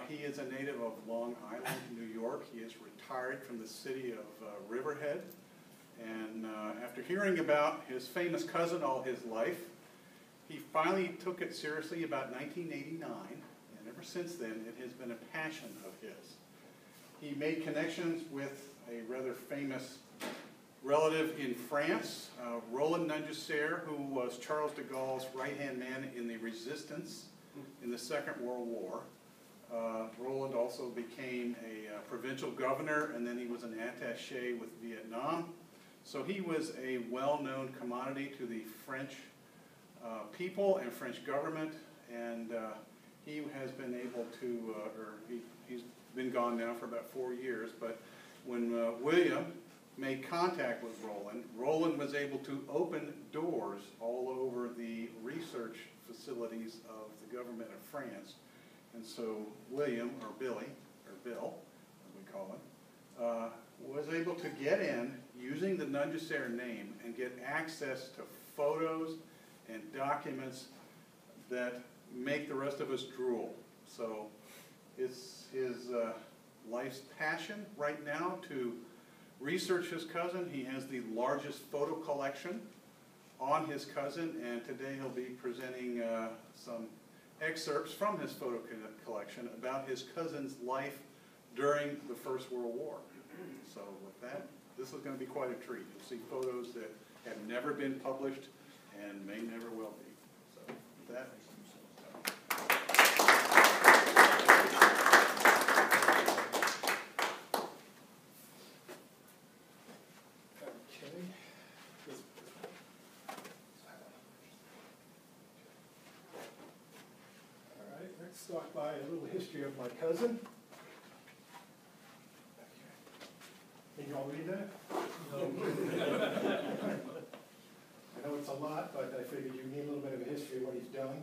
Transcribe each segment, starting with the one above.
He is a native of Long Island, New York. He is retired from the city of Riverhead. And after hearing about his famous cousin all his life, he finally took it seriously about 1989. And ever since then, it has been a passion of his. He made connections with a rather famous relative in France, Roland Nungesser, who was Charles de Gaulle's right-hand man in the resistance in the Second World War. Roland also became a provincial governor, and then he was an attaché with Vietnam. So he was a well-known commodity to the French people and French government, and he has been able to, he's been gone now for about 4 years, but when William made contact with Roland, Roland was able to open doors all over the research facilities of the government of France. And so William, or Billy, or Bill, as we call him, was able to get in using the Nungesser name and get access to photos and documents that make the rest of us drool. So it's his life's passion right now to research his cousin. He has the largest photo collection on his cousin, and today he'll be presenting some excerpts from his photo collection about his cousin's life during the First World War. So with that, this is going to be quite a treat. You'll see photos that have never been published and may never will be. So with that. Start by a little history of my cousin. Can you all read that? No. I know it's a lot, but I figured you need a little bit of a history of what he's done.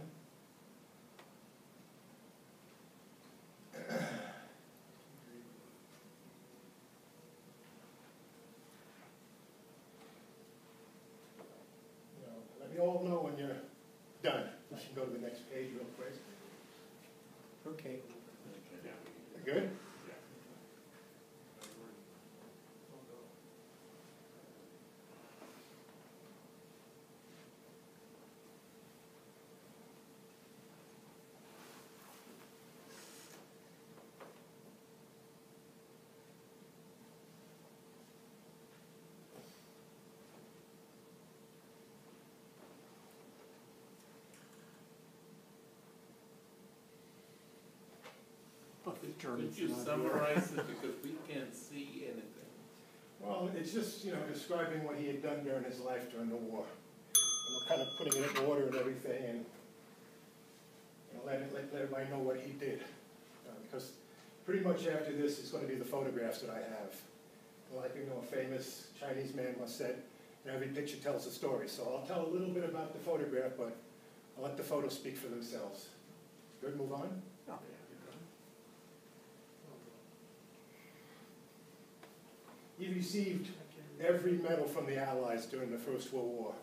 Let me all know when you're done. You can go to the next page real quick. Okay. Good? Could you summarize it, because we can't see anything? Well, it's just, describing what he had done during his life during the war. Kind of putting it in order and everything, and let everybody know what he did. Because pretty much after this is going to be the photographs that I have. Like, a famous Chinese man once said, every picture tells a story. So I'll tell a little bit about the photograph, but I'll let the photos speak for themselves. Good, move on? No. He received every medal from the Allies during the First World War.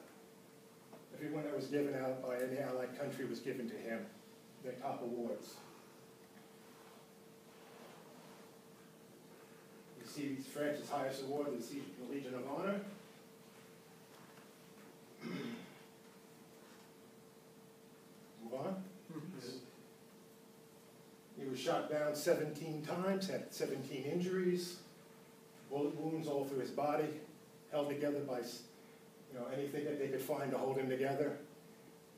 Everyone that was given out by any Allied country was given to him, their top awards. He received France's highest award, he received the Legion of Honor. Move on. He was shot down 17 times, had 17 injuries. Bullet wounds all through his body, held together by anything that they could find to hold him together.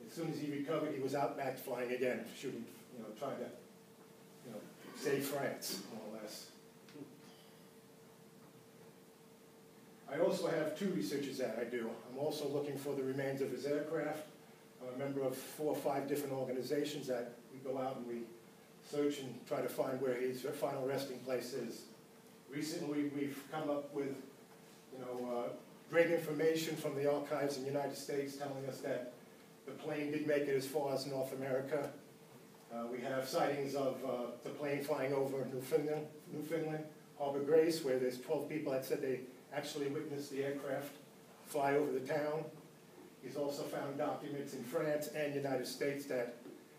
As soon as he recovered, he was out back flying again, shooting, trying to save France, more or less. I also have 2 researches that I do. I'm also looking for the remains of his aircraft. I'm a member of 4 or 5 different organizations that we go out and we search and try to find where his final resting place is. Recently, we've come up with, great information from the archives in the United States telling us that the plane did make it as far as North America. We have sightings of the plane flying over Newfoundland, Harbor Grace, where there's 12 people that said they actually witnessed the aircraft fly over the town. He's also found documents in France and United States that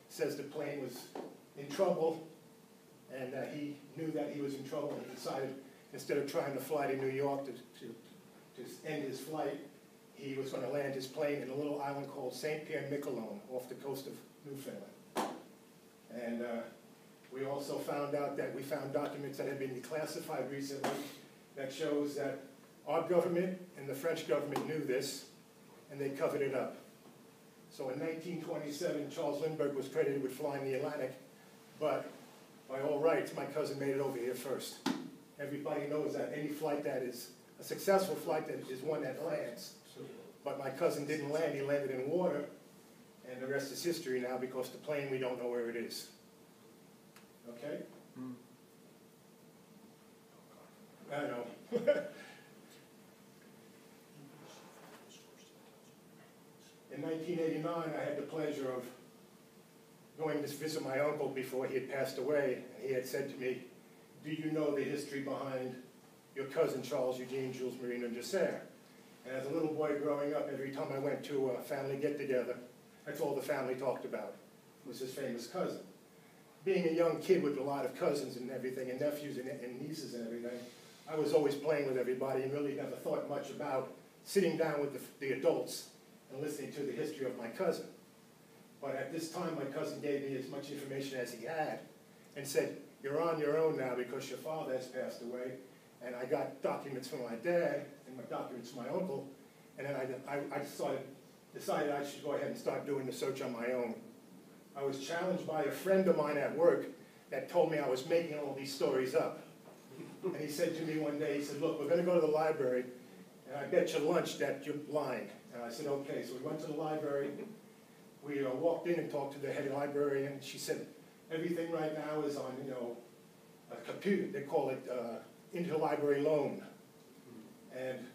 says the plane was in trouble and he knew that he was in trouble, and he decided, instead of trying to fly to New York to end his flight, he was going to land his plane in a little island called St. Pierre-Miquelon off the coast of Newfoundland. And we also found out that we found documents that had been declassified recently that shows that our government and the French government knew this, and they covered it up. So in 1927, Charles Lindbergh was credited with flying the Atlantic, but by all rights, my cousin made it over here first. Everybody knows that any flight that is a successful flight that is one that lands. But my cousin didn't land, he landed in water, and the rest is history now because the plane, we don't know where it is. Okay? I know. In 1989, I had the pleasure of going to visit my uncle before he had passed away, and he had said to me, "Do you know the history behind your cousin Charles Eugene Jules Marie Nungesser?" And as a little boy growing up, every time I went to a family get-together, that's all the family talked about, was his famous cousin. Being a young kid with a lot of cousins and everything, and nephews and nieces and everything, I was always playing with everybody and really never thought much about sitting down with the adults and listening to the history of my cousin. But at this time, my cousin gave me as much information as he had and said, "You're on your own now because your father has passed away." And I got documents from my dad and my documents from my uncle, and then I decided I should go ahead and start doing the search on my own. I was challenged by a friend of mine at work that told me I was making all these stories up. And he said to me one day, he said, "Look, we're going to go to the library, and I bet you lunch that you're lying." And I said, "Okay." So we went to the library. We walked in and talked to the head librarian. She said, "Everything right now is on, a computer. They call it interlibrary loan." And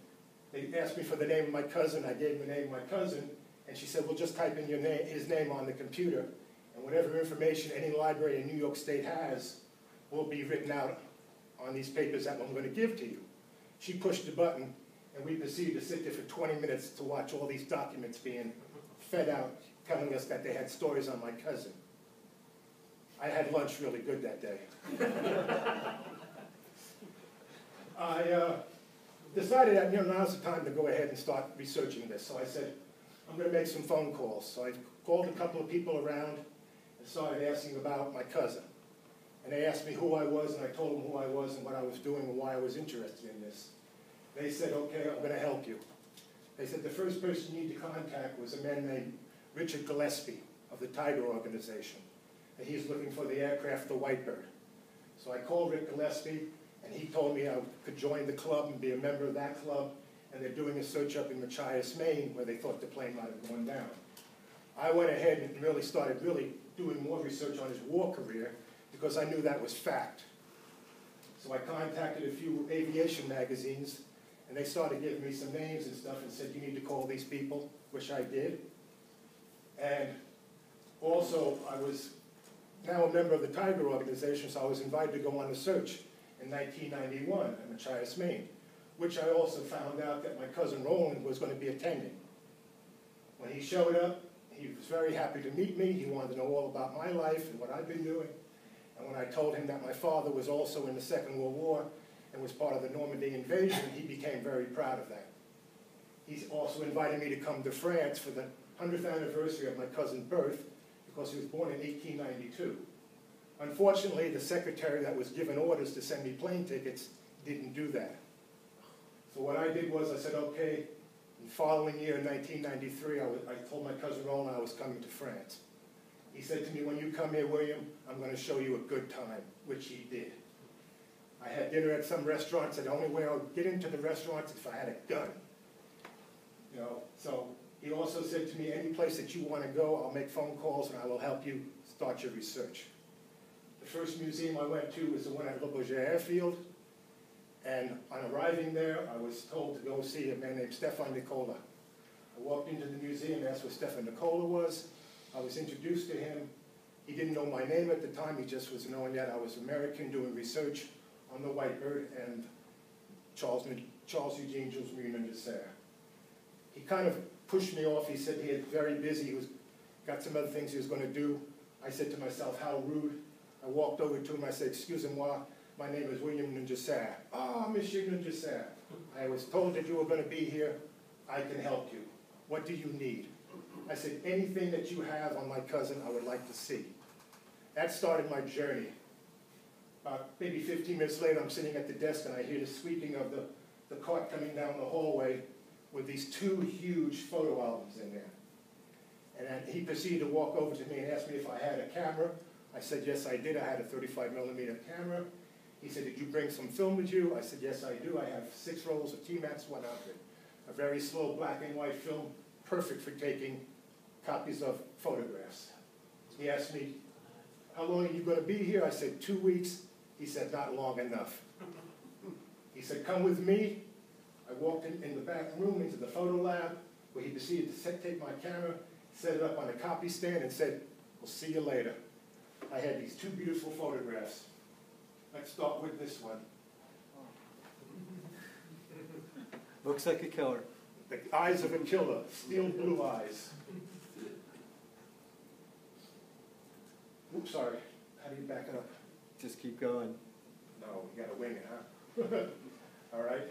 they asked me for the name of my cousin. I gave them the name of my cousin. And she said, "Well, just type in his name on the computer. And whatever information any library in New York State has will be written out on these papers that I'm going to give to you." She pushed the button, and we proceeded to sit there for 20 minutes to watch all these documents being fed out, telling us that they had stories on my cousin. I had lunch really good that day. I decided that now's the time to go ahead and start researching this. So I said, I'm going to make some phone calls. So I called a couple of people around and started asking about my cousin. And they asked me who I was, and I told them who I was and what I was doing and why I was interested in this. They said, "Okay, I'm going to help you." They said the first person you need to contact was a man named Richard Gillespie of the Tiger Organization. And he's looking for the aircraft, the Whitebird. So I called Rick Gillespie, and he told me I could join the club and be a member of that club. And they're doing a search up in Machias, Maine, where they thought the plane might have gone down. I went ahead and really started doing more research on his war career because I knew that was fact. So I contacted a few aviation magazines, and they started giving me some names and stuff and said, "You need to call these people," which I did. And also, I was now a member of the Tiger Organization, so I was invited to go on a search in 1991 at Machias, Maine, which I also found out that my cousin Roland was going to be attending. When he showed up, he was very happy to meet me. He wanted to know all about my life and what I've been doing. And when I told him that my father was also in the Second World War and was part of the Normandy invasion, he became very proud of that. He also invited me to come to France for the 100th anniversary of my cousin's birth because he was born in 1892. Unfortunately, the secretary that was given orders to send me plane tickets didn't do that. So what I did was I said, okay, the following year, in 1993, I told my cousin Roland I was coming to France. He said to me, "When you come here, William, I'm going to show you a good time," which he did. I had dinner at some restaurants, and the only way I would get into the restaurants is if I had a gun. So he also said to me, "Any place that you want to go, I'll make phone calls and I will help you start your research." The first museum I went to was the one at Nungesser Airfield. And on arriving there, I was told to go see a man named Stefan Nicola. I walked into the museum and asked what Stefan Nicola was. I was introduced to him. He didn't know my name at the time. He just was knowing that I was American doing research on the Whitebird and Charles Eugene Jules Marie Nungesser. He kind of pushed me off. He said he was very busy. He got some other things he was going to do. I said to myself, how rude. I walked over to him, I said, "Excusez-moi, my name is William Nungesser." "Ah, Monsieur Nungesser, I was told that you were going to be here. I can help you. What do you need?" I said, "Anything that you have on my cousin, I would like to see." That started my journey. Maybe 15 minutes later, I'm sitting at the desk and I hear the squeaking of the cart coming down the hallway with these 2 huge photo albums in there. And then he proceeded to walk over to me and ask me if I had a camera. I said, yes, I did. I had a 35mm camera. He said, "Did you bring some film with you?" I said, "Yes, I do. I have 6 rolls of T-Max 100. A very slow black and white film, perfect for taking copies of photographs." He asked me, "How long are you going to be here?" I said, 2 weeks. He said, "Not long enough." He said, "Come with me." I walked in the back room into the photo lab, where he proceeded to take my camera, set it up on a copy stand, and said, "We'll see you later." I had these 2 beautiful photographs. Let's start with this one. Looks like a killer. The eyes of a killer, steel blue eyes. Oops, sorry. How do you back it up? Just keep going. No, you gotta wing it, huh? All right.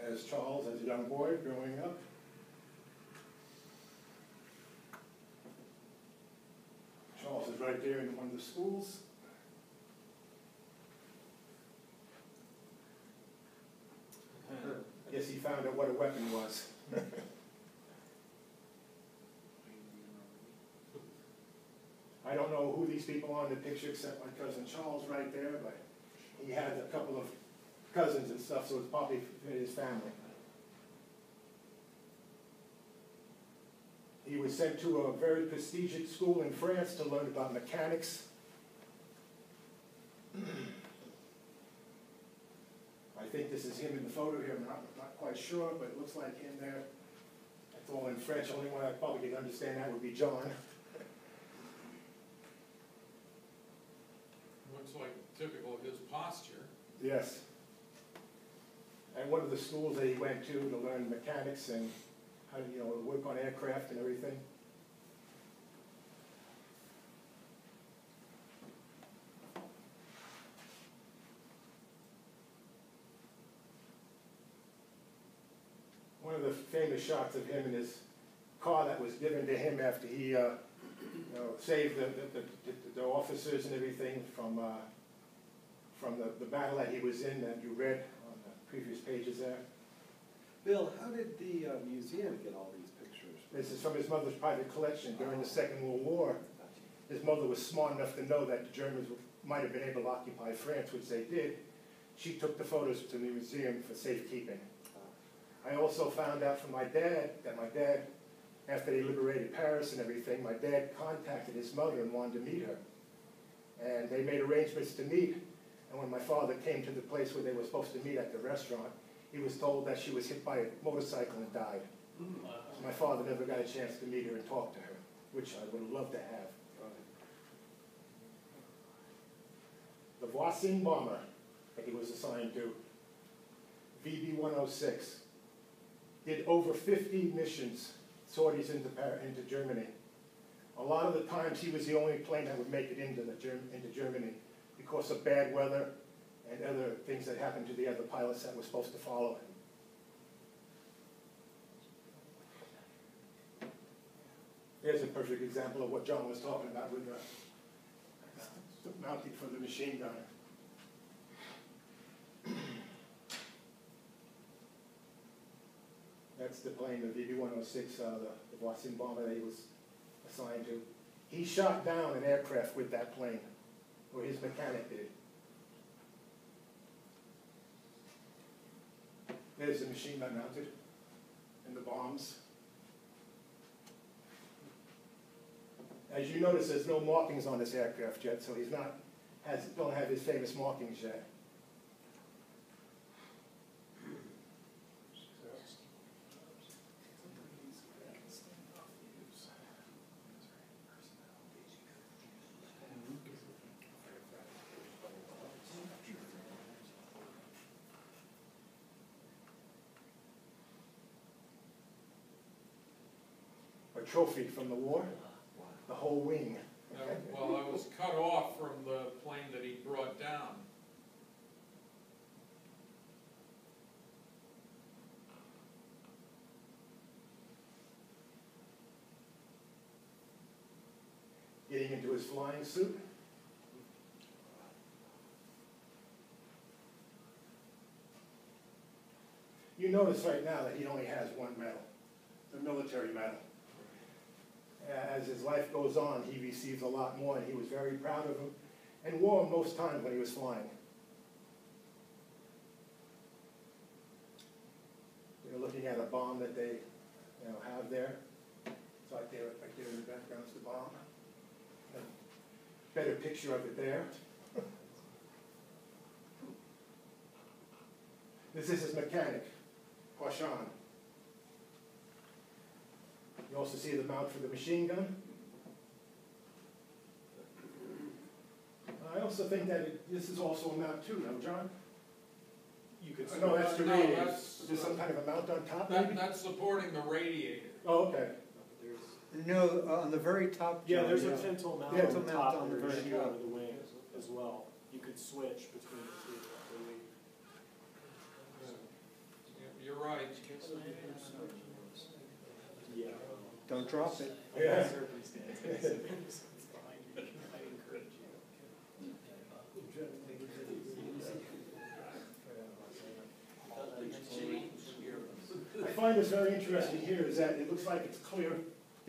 As Charles, as a young boy growing up. Charles is right there in one of the schools. Yes, he found out what a weapon was. I don't know who these people are in the picture except my cousin Charles right there, but he had a couple of cousins and stuff, so it's probably his family. He was sent to a very prestigious school in France to learn about mechanics. I think this is him in the photo here. I'm not quite sure, but it looks like him there. That's all in French. Only one I probably can understand that would be John. Looks like typical of his posture. Yes. And one of the schools that he went to learn mechanics and how to, work on aircraft and everything. One of the famous shots of him in his car that was given to him after he saved the officers and everything from the battle that he was in that you read on the previous pages there. Bill, how did the museum get all these pictures? This is from his mother's private collection during the Second World War. His mother was smart enough to know that the Germans might have been able to occupy France, which they did. She took the photos to the museum for safekeeping. I also found out from my dad that my dad, after they liberated Paris and everything, my dad contacted his mother and wanted to meet her. And they made arrangements to meet. And when my father came to the place where they were supposed to meet at the restaurant, he was told that she was hit by a motorcycle and died. So my father never got a chance to meet her and talk to her, which I would love to have. The Voisin bomber that he was assigned to, VB-106, did over 50 missions, sorties into Germany. A lot of the times he was the only plane that would make it into Germany because of bad weather and other things that happened to the other pilots that were supposed to follow him. Here's a perfect example of what John was talking about with the mounting for the machine gun. That's the plane, the VB-106, the Voisin bomber that he was assigned to. He shot down an aircraft with that plane, or his mechanic did. There's the machine gun mounted, and the bombs. As you notice, there's no markings on this aircraft yet, so he's don't have his famous markings yet. A trophy from the war, the whole wing. Well, I was cut off from the plane that he brought down. Getting into his flying suit. You notice right now that he only has one medal, the military medal. As his life goes on, he receives a lot more, and he was very proud of him, and wore them most times when he was flying. You're looking at a bomb that they, have there. It's right there in the background is the bomb. A better picture of it there. This is his mechanic, Eugène. You also see the mount for the machine gun. I also think that this is also a mount too, no, John? You could. No, that's the No, radiator. that's- Is there some kind of a mount on top, maybe? That's supporting the radiator. Oh, okay. No, on the very top. Yeah, John, there's a tinsel mount Yeah, on the tinsel top mount on the that very shoot top. out of the wing as well. You could switch between the two, I believe. You're right. Yeah. Don't drop it. Yeah. Circumstances. It's behind you. I encourage you. I find this very interesting here is that it looks like it's clear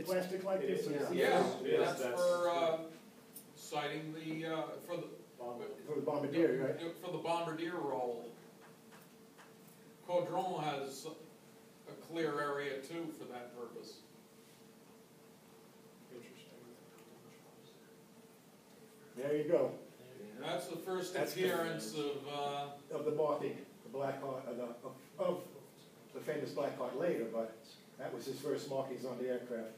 plastic like this. Yeah, Yes, that's for citing the, for the, For the bombardier, right? for the bombardier roll. Caudron has a clear area too for that purpose. There you go. That's the first That's the- appearance of, Of the marking, the Black Hawk, of the famous Black Hawk later, but that was his first markings on the aircraft.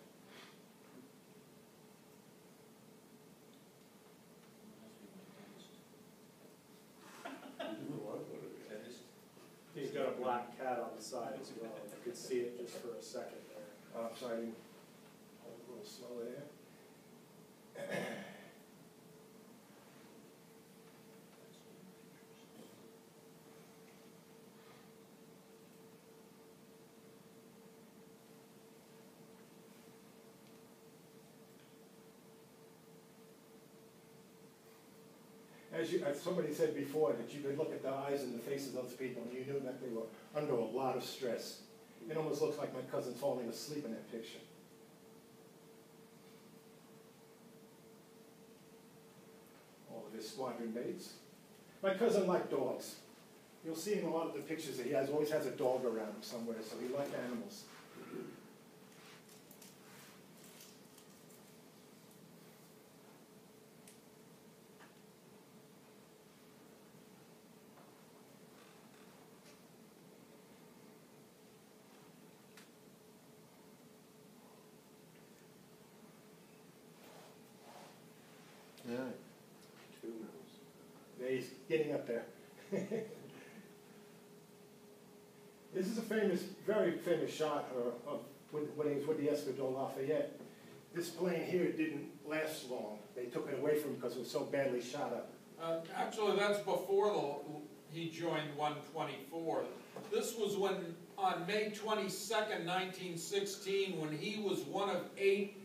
He's got a black cat on the side as well. You could see it just for a second there. Sorry, a little slower there. As somebody said before, that you could look at the eyes and the faces of those people and you knew that they were under a lot of stress. It almost looks like my cousin falling asleep in that picture. All of his squadron mates. My cousin liked dogs. You'll see in a lot of the pictures that he always has a dog around him somewhere, so he liked animals. Yeah. Yeah, he's getting up there. This is a very famous shot of when he was with the Escadrille Lafayette. This plane here didn't last long. They took it away from him because it was so badly shot up. actually that's before he joined 124. This was when, on May 22nd, 1916, when he was one of 8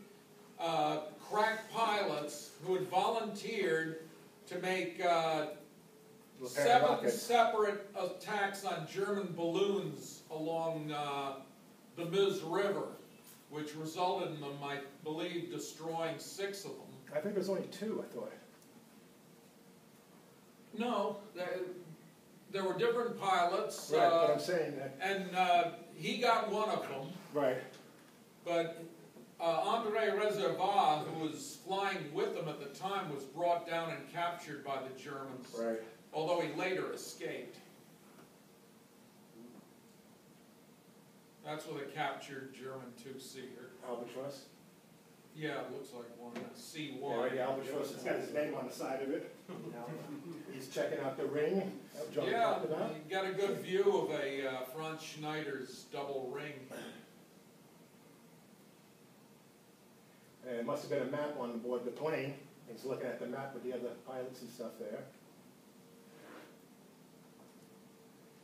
crack pilots who had volunteered to make 7 rockets. separate attacks on German balloons along the Miz River, which resulted in them, I believe, destroying 6 of them. I think there's only 2, I thought. No, there were different pilots, Right, but I'm saying that. and he got one of them. Right. But André Reservoir, who was flying with them at the time, was brought down and captured by the Germans, Right. although he later escaped. That's with a captured German two-seater. Albatross. Yeah, it looks like one, a Yeah, C1. right, the Albatross. It's got his name on the side of it. He's checking out the ring. John Yeah, talked about. you got a good view of a Franz Schneider's double ring. And must have been a map on board the plane. He's looking at the map with the other pilots and stuff there.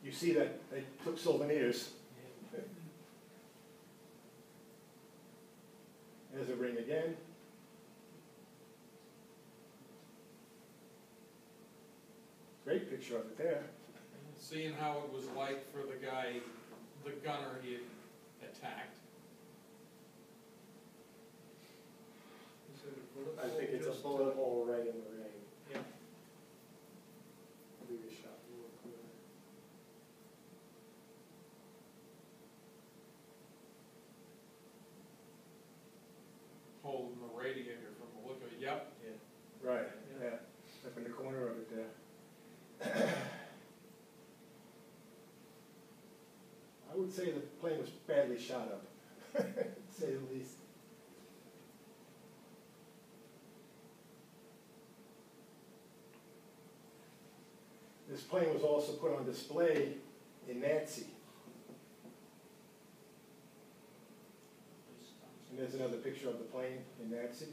You see that they took souvenirs. There's a ring again. Great picture of it there. Seeing how it was like for the guy, the gunner he had attacked. I think it's a bullet hole right in the ring. Yeah. Maybe a shot a little clearer. Hole in the radiator from the look of it. Yep. Right, yeah, up in the corner of it there. I would say the plane was badly shot up, to say the least. This plane was also put on display in Nancy. And there's another picture of the plane in Nancy.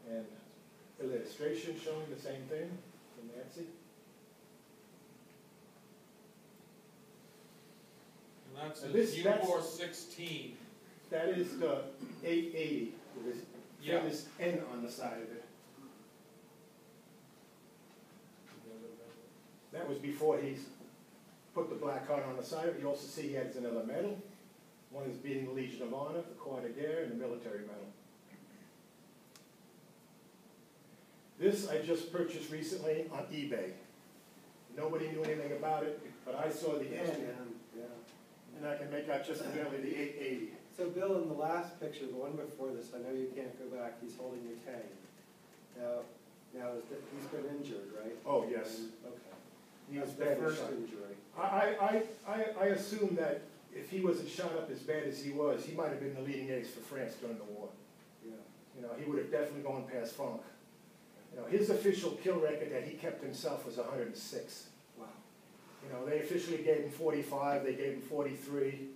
And illustration showing the same thing in Nancy. And that's And a this- that's- U-4 16. That is the 880 with this Yeah. famous N on the side of it. That was before he's put the black heart on the side of it. You also see he has another medal. One is beating the Legion of Honor, the Croix de Guerre, and the military medal. This I just purchased recently on eBay. Nobody knew anything about it, but I saw the N, Yeah. and I can make out just barely the 880. So Bill, in the last picture, the one before this, I know you can't go back, he's holding your tank. He's been injured, right? Oh, yes. Okay. He was That's the badly first shot. injury. I assume that if he wasn't shot up as bad as he was, he might have been the leading ace for France during the war. Yeah. You know, he would have definitely gone past Fonck. You know, his official kill record that he kept himself was 106. Wow. You know, they officially gave him 45, they gave him 43.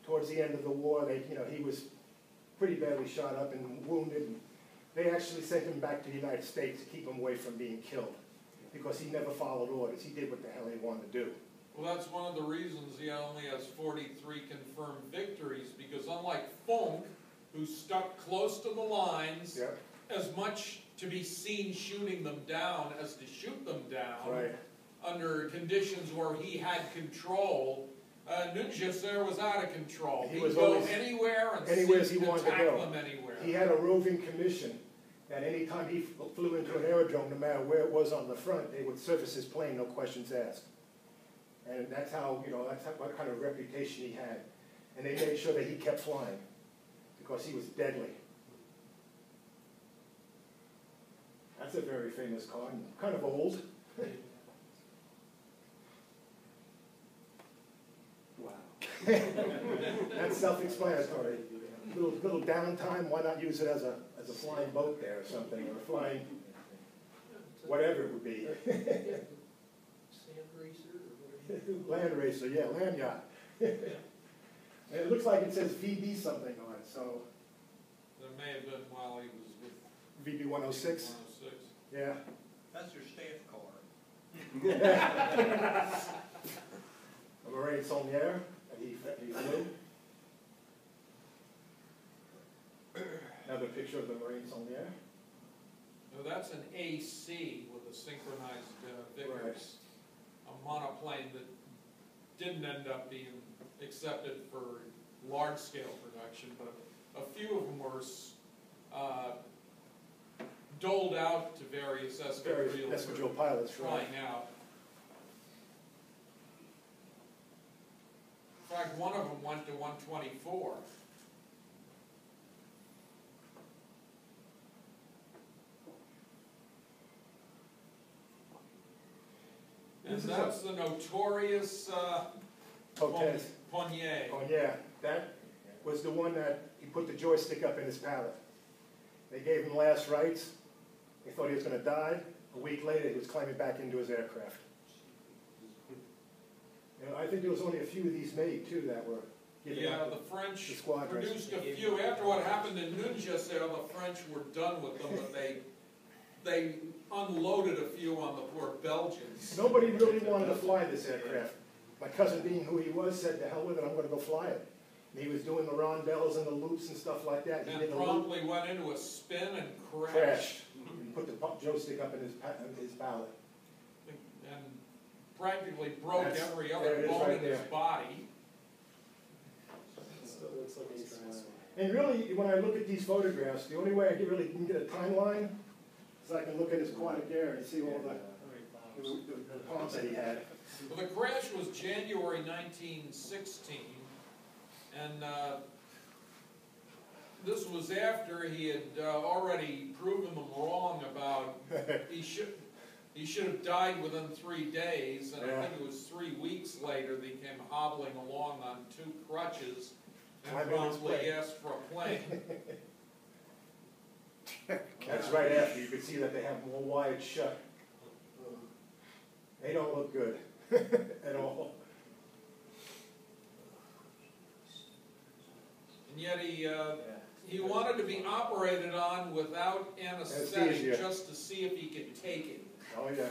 Towards the end of the war, he was pretty badly shot up and wounded. They actually sent him back to the United States to keep him away from being killed, because he never followed orders. He did what the hell he wanted to do. Well, that's one of the reasons he only has 43 confirmed victories, because unlike Fonck, who stuck close to the lines, Yep. as much to be seen shooting them down as to shoot them down, Right. under conditions where he had control, Nungesser was out of control. He He'd was go always anywhere and anywhere seek he to wanted to tackle go. them anywhere. He had a roving commission that any time he flew into an aerodrome, no matter where it was on the front, they would service his plane, no questions asked. And that's how, what kind of reputation he had. And they made sure that he kept flying, because he was deadly. That's a very famous car, and kind of old. Wow. That's self-explanatory. Little downtime, why not use it as a flying boat there or something, or a flying, whatever it would be. Sand racer or whatever. Land racer, yeah, land yacht. And it looks like it says VB something on it, so There may have been while he was with VB 106, 106. yeah. That's your staff car. A Marine Saulnier that he flew. Another picture of the Marine Saulnier. No, that's an AC with a synchronized Vickers, a monoplane that didn't end up being accepted for large-scale production, but a few of them were doled out to various Escadrille pilots, right. trying out. In fact, one of them went to 124. And This is that's the notorious Hotez. Ponier. Oh, yeah, that was the one that he put the joystick up in his pallet. They gave him last rites. They thought he was going to die. A week later, he was climbing back into his aircraft. You know, think there was only a few of these made too that were given Yeah, out. the French The squadrons. produced a few. After what happened in Nungesser, the French were done with them, and they unloaded a few on the poor Belgians. Nobody really wanted to fly this aircraft. My cousin, being who he was, said, "To hell with it, I'm gonna go fly it." And he was doing the rondelles and the loops and stuff like that. He And did a loop, promptly went into a spin and crashed. crashed, and put the joystick up in his pallet. And practically broke That's- every there other it is bone right in his there. body. It still looks like he's trying. And really, when I look at these photographs, the only way I can really get a timeline is I can look at his quad air and see all the problems that he had. Well, the crash was January 1916, and this was after he had already proven them wrong about he should have died within 3 days, and I think it was 3 weeks later that he came hobbling along on 2 crutches and Climbing his promptly plane. asked for a plane. That's right after, you can see that they have more wired shut. They don't look good at all. And yet he wanted to be operated on without anesthetic Anesthesia. just to see if he could take it. Oh, yeah.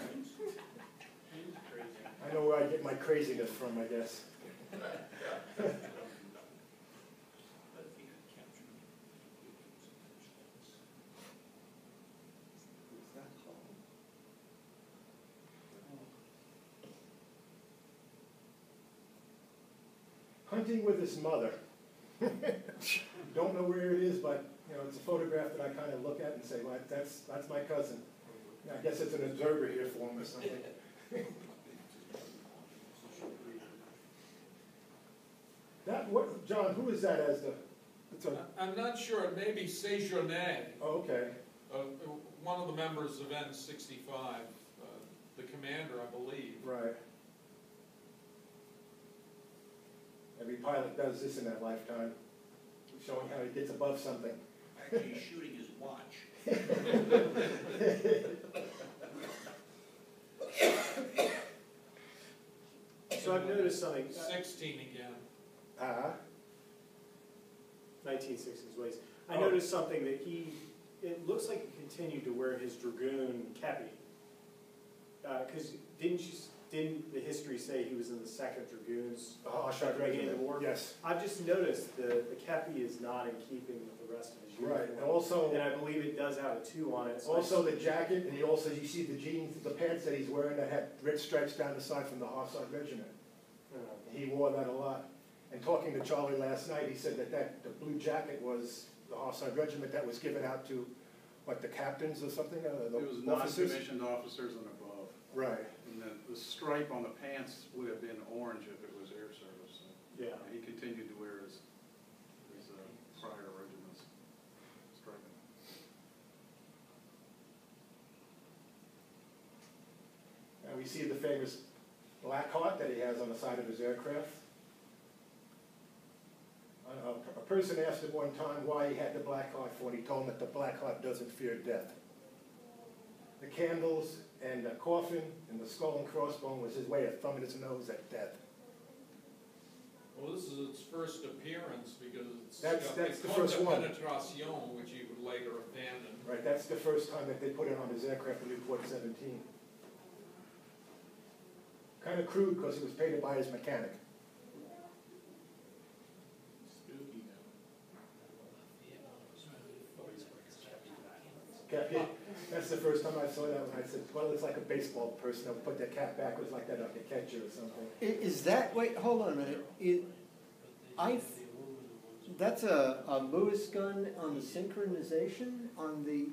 I know where I get my craziness from, I guess. Hunting with his mother. Don't know where it is, but it's a photograph that I kind of look at and say, well, that's my cousin. I guess it's an observer here for him or something. John, who is that as the? I'm not sure, it may be Eugène, Oh, okay. one of the members of N65, the commander, I believe. Right. Every pilot does this in their lifetime, showing how he gets above something. Actually, he's shooting his watch. So I've noticed something, 16 again. 1960s ways. I Oh. noticed something that it looks like he continued to wear his dragoon kepi. Because didn't the history say he was in the 2nd Dragoons? Oh, at the beginning of the war? Yes. I've just noticed the kepi is not in keeping with the rest of his uniform. Right, and also, And I believe it does have a 2 on it. So also the jacket, and you see the jeans, the pants that he's wearing that had red stripes down the side from the Hussar Regiment. He wore that a lot. And talking to Charlie last night, he said that the blue jacket was the Hussar Regiment that was given out to, the captains or something, the It was officers? non-commissioned officers and above. Right. And the stripe on the pants would have been orange if it was air service. So Yeah. he continued to wear his prior regiment's striping. And we see the famous black heart that he has on the side of his aircraft. A person asked him one time why he had the black heart for, and he told him that the black heart doesn't fear death. The candles and the coffin and the skull and crossbone was his way of thumbing his nose at death. Well, this is its first appearance because it's That's got the first one. Penetration, which he would later abandon. Right, that's the first time that they put it on his aircraft, the Newport 17. Kind of crude because it was painted by his mechanic. Spooky now. Cap, yeah, that's the first time I saw that when I said, well, it's like a baseball person that would put their cap backwards like that on the catcher or something. Is that, wait, hold on a minute. That's a Lewis gun on the synchronization on the,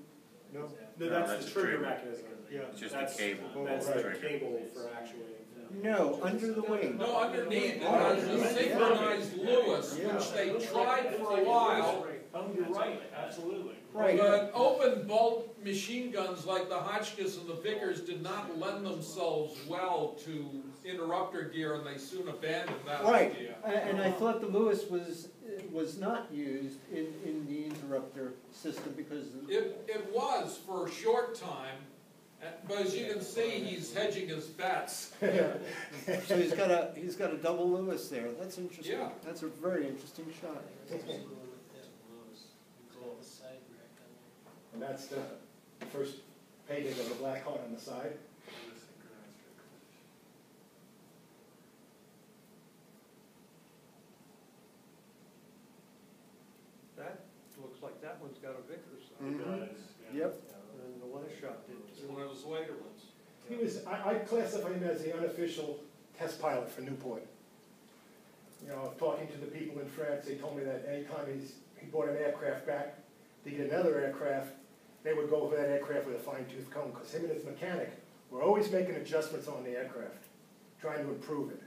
No? No, that's the trigger mechanism. Yeah. It's just That's- a cable. That's Right. the cable for actuating. no, under the wing. No, underneath it, there's a synchronized Lewis, which they tried for a while. You're right, absolutely. Right. But open bolt machine guns like the Hotchkiss and the Vickers did not lend themselves well to interrupter gear, and they soon abandoned that Right, idea. and I thought the Lewis was not used in the interrupter system because. It was for a short time, But as you can see, he's hedging his bets. So he's got a double Lewis there. That's interesting. Yeah. That's a very interesting shot. And that's the first painting of the Black Heart on the side. That looks like that one's got a Vickers. Mhm. Yep. And the last shot did It's too. one of his later ones. He was, I classify him as the unofficial test pilot for Newport. You know, talking to the people in France, they told me that anytime he brought an aircraft back to get another aircraft, they would go over that aircraft with a fine-tooth comb, because him and his mechanic were always making adjustments on the aircraft, trying to improve it.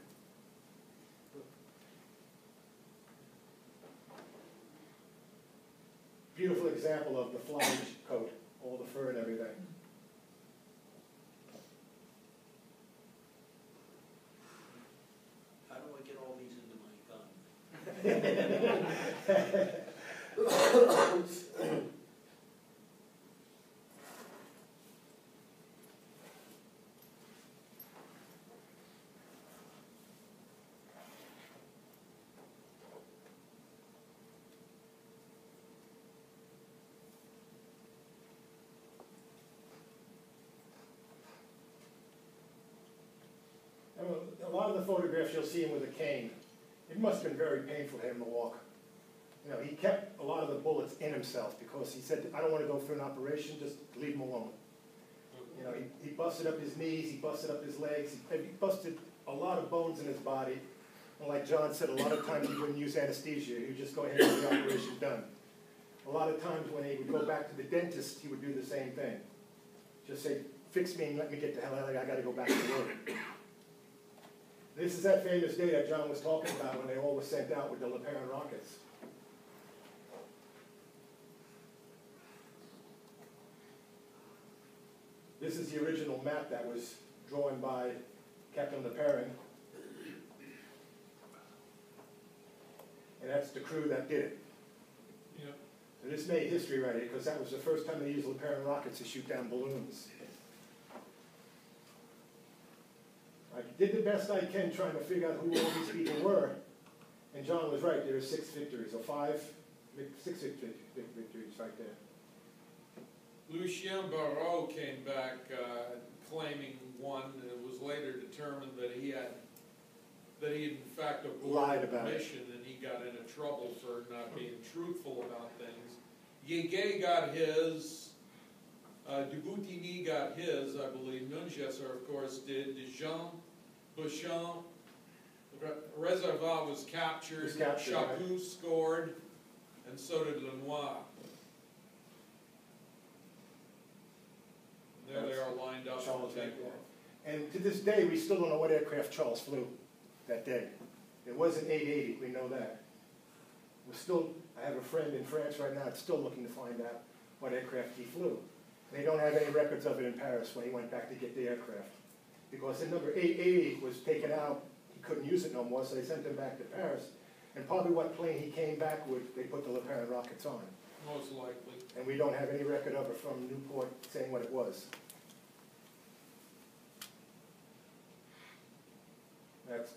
Beautiful example of the flying coat, all the fur and everything. How do I get all these into my gun? A lot of the photographs you'll see him with a cane. It must have been very painful for him to walk. You know, he kept a lot of the bullets in himself because he said, I don't want to go through an operation, just leave him alone. You know, he busted up his knees, he busted up his legs, he busted a lot of bones in his body. And like John said, a lot of times he wouldn't use anesthesia, he would just go ahead and get the operation done. A lot of times when he would go back to the dentist, he would do the same thing. Just say, fix me and let me get the hell out of here, I gotta go back to work. This is that famous day that John was talking about when they all were sent out with the LeParent rockets. This is the original map that was drawn by Captain LeParent. And that's the crew that did it. Yeah. So this made history right here because that was the first time they used LeParent rockets to shoot down balloons. I did the best I can trying to figure out who all these people were. And John was right, there are 6 victories, or 6 victories right there. Lucien Barrault came back claiming one, and it was later determined that he had in fact Lied aborted the about it. mission, and he got into trouble for not being truthful about things. Yege got his, Duboutini got his, I believe. Nungesser, of course, did. Dijon, Bouchon, Reservat was captured. Chaput scored, and so did Lenoir. There they are lined up on Charles the right table. there. And to this day, we still don't know what aircraft Charles flew that day. It wasn't 880, we know that. I have a friend in France right now that's still looking to find out what aircraft he flew. They don't have any records of it in Paris when he went back to get the aircraft. Because the number 880 was taken out, he couldn't use it no more, so they sent him back to Paris. And probably what plane he came back with, they put the LeParent rockets on. Most likely. And we don't have any record of it from Newport saying what it was. That's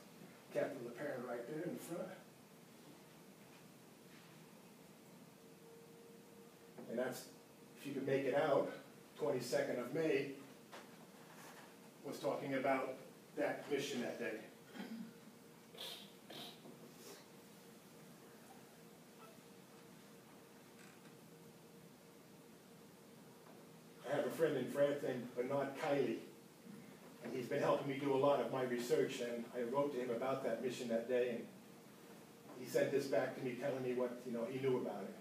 Captain LeParent right there in the front. And that's, if you could make it out, 22nd of May, was talking about that mission that day. I have a friend in France named Bernard Kiley, and he's been helping me do a lot of my research, and I wrote to him about that mission that day, and he sent this back to me telling me what he knew about it.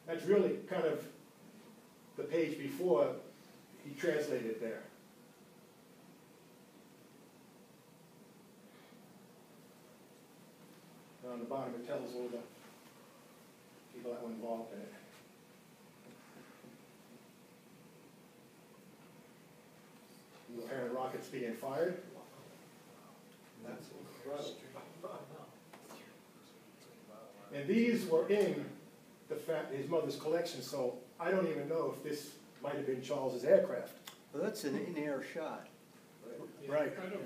That's really kind of the page before he translated there. And on the bottom it tells all the people that were involved in it. LeParent rockets being fired. That's incredible. And these were in his mother's collection, so I don't even know if this might have been Charles's aircraft. Well, that's an in-air shot. Right. Incredible.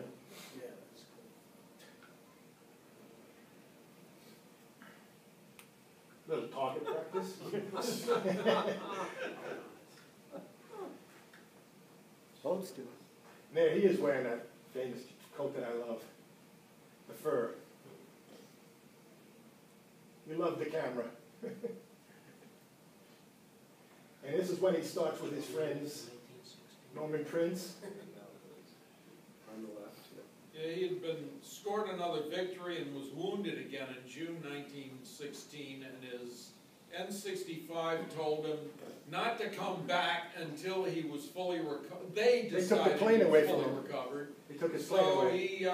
Little target practice. Supposed to. There he is wearing that famous coat that I love, the fur. We love the camera. And this is when he starts with his friends, Norman Prince. On the left, Yeah, he had scored another victory and was wounded again in June 1916, and his N-65 told him not to come back until he was fully recovered. They took the decided plane he was away from fully him. recovered. He took his plane So away. he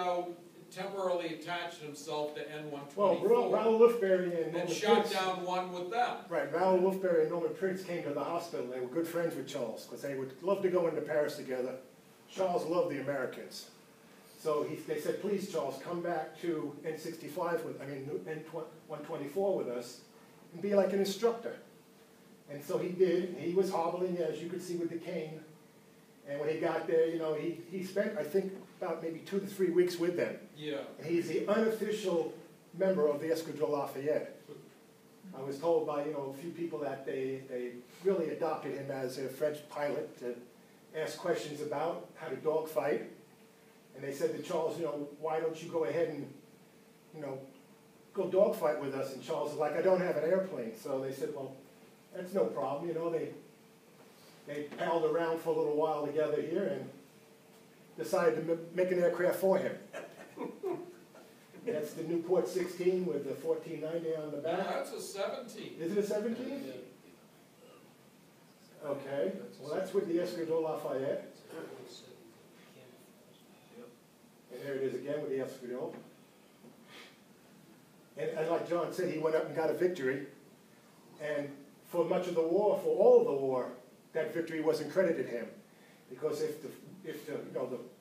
temporarily attached himself to N-124 Well, Raoul Wolfberry and and Norman shot Prince. down one with them. Right, Raoul Wolfberry and Norman Prince came to the hospital. They were good friends with Charles because they would love to go into Paris together. Charles loved the Americans. So they said, please, Charles, come back to N-65 with, N-124 with us and be like an instructor. And so he did. He was hobbling, as you could see with the cane. And when he got there, you know, he spent, I think, about maybe 2 to 3 weeks with them. Yeah. And he's the unofficial member of the Escadrille Lafayette. I was told by, a few people that they really adopted him as a French pilot to ask questions about how to dogfight. And they said to Charles, why don't you go ahead and, go dogfight with us? And Charles was like, I don't have an airplane. So they said, well, that's no problem. They paddled around for a little while together here and decided to make an aircraft for him. That's the Newport 16 with the 1490 on the No, back. that's a 17. Is it a 17? Okay, well that's with the Escadrille Lafayette. And there it is again with the Escadrille. And like John said, he went up and got a victory. And for much of the war, for all of the war, that victory wasn't credited him. Because if the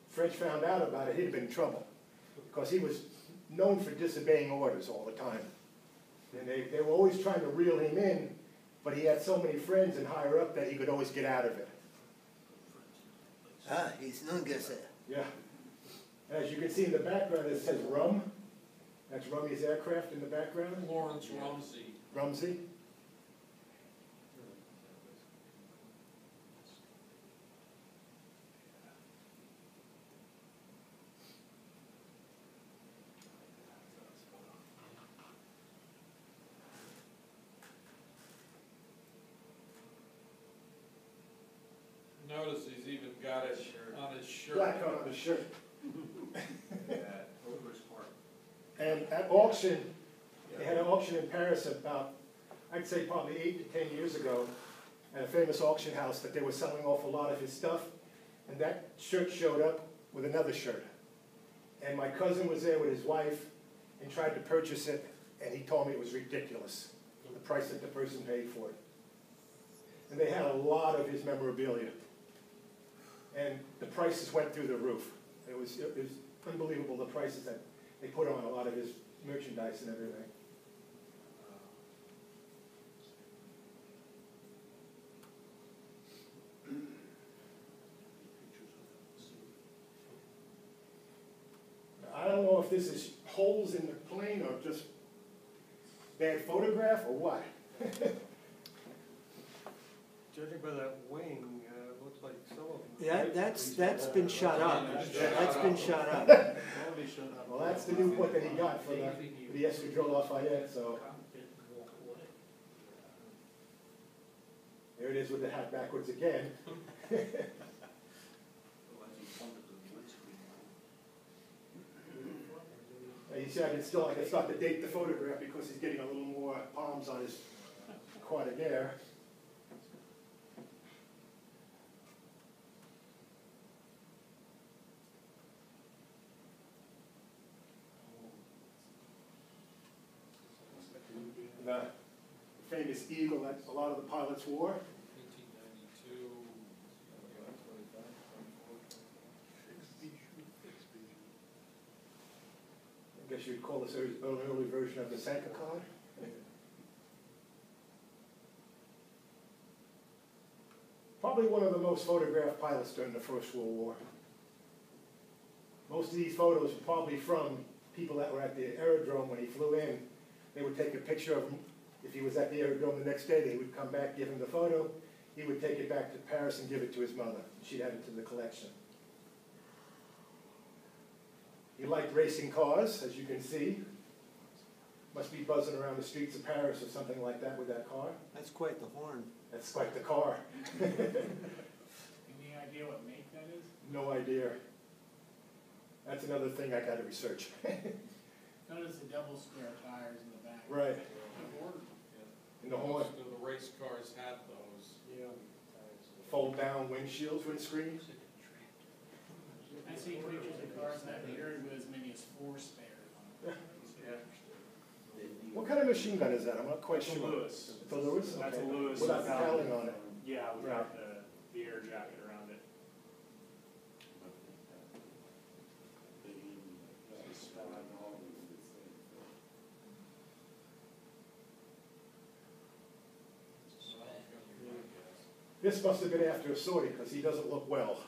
French found out about it, he'd have been in trouble. Because he was known for disobeying orders all the time. And they were always trying to reel him in, but he had so many friends and higher up that he could always get out of it. Ah, he's Nungesser. Yeah. As you can see in the background, it says Rum. That's Rummy's aircraft in the background. Lawrence Rumsey. Rumsey. Notice he's even got it on his shirt. Black on the shirt. And at auction, they had an auction in Paris about, I'd say probably 8 to 10 years ago, at a famous auction house that they were selling off a lot of his stuff. And that shirt showed up with another shirt. And my cousin was there with his wife and tried to purchase it, and he told me it was ridiculous, the price that the person paid for it. And they had a lot of his memorabilia. And the prices went through the roof. It was unbelievable, the prices that they put on a lot of his merchandise and everything. I don't know if this is holes in the plane or just bad photograph or what. Judging by that wing, it looks like some of them. Yeah, that's been shot up. That's been shot up. Well, that's the new one that he got for the Escadrille Lafayette, so. There it is with the hat backwards again. You see, I can start to date the photograph because he's getting a little more palms on his quad air. The famous eagle that a lot of the pilots wore. 1892. I guess you'd call this an early version of the Sanka card. most photographed pilots during the First World War. Most of these photos are probably from people that were at the aerodrome when he flew in. They would take a picture of him. If he was at the aerodrome the next day, they would come back, give him the photo. He would take it back to Paris and give it to his mother. She'd add it to the collection. He liked racing cars, as you can see. Must be buzzing around the streets of Paris or something like that with that car. That's quite the horn. That's quite the car. Any idea what make that is? No idea. That's another thing I got to research. Notice the double square tires in the back. Right. In the horn. Most of the race cars had those. Yeah. Fold down windshields, windscreens. I see pictures of cars that appeared with as many as 4 spares on them. What kind of machine gun is that? I'm not quite That's a sure. Lewis. It's a Lewis? That's a Okay. Lewis. Without the cowling on it. Yeah, without the air jacket around it. This must have been after a sortie because he doesn't look well.